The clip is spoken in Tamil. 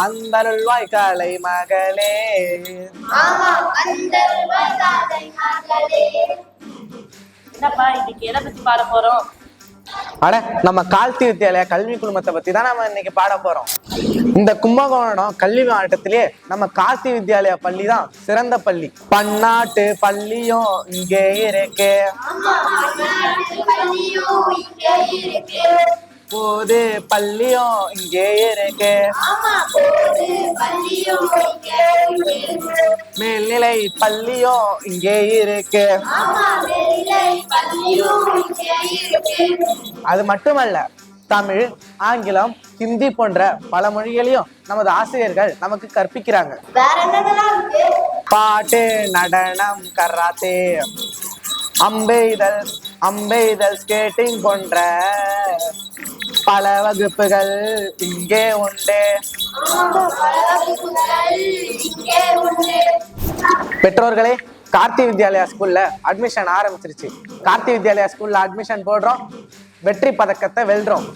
அந்தருள்வாய் கலை மகளே. என்னப்பா இன்னைக்கு எதை பத்தி பாட போறோம்? அட, நம்ம கால்த்தி வித்யாலயா கல்வி குழுமத்தை பத்தி தான் நம்ம இன்னைக்கு பாட போறோம். இந்த கும்பகோணம் கல்வி மாவட்டத்திலேயே நம்ம கால்த்தி வித்யாலயா பள்ளி தான் சிறந்த பள்ளி. பன்னாட்டு பள்ளியும் இங்கே இருக்கு, போது பள்ளியும் இங்கே இருக்கு, மேல்நிலை பள்ளியும் இங்கே இருக்கு. அது மட்டுமல்ல, தமிழ், ஆங்கிலம், ஹிந்தி போன்ற பல மொழிகளையும் நமது ஆசிரியர்கள் நமக்கு கற்பிக்கிறாங்க. பாட்டு, நடனம், கராத்தே, அம்பெய்தல், ஸ்கேட்டிங் போன்ற பல வகுப்புகள் இங்கே உண்டு. பெற்றோர்களே, கார்த்தி வித்யாலயா ஸ்கூல்ல அட்மிஷன் ஆரம்பிச்சிருச்சு. கார்த்தி வித்யாலயா ஸ்கூல்ல அட்மிஷன் போடுறோம், வெற்றி பதக்கத்தை வெல்றோம்.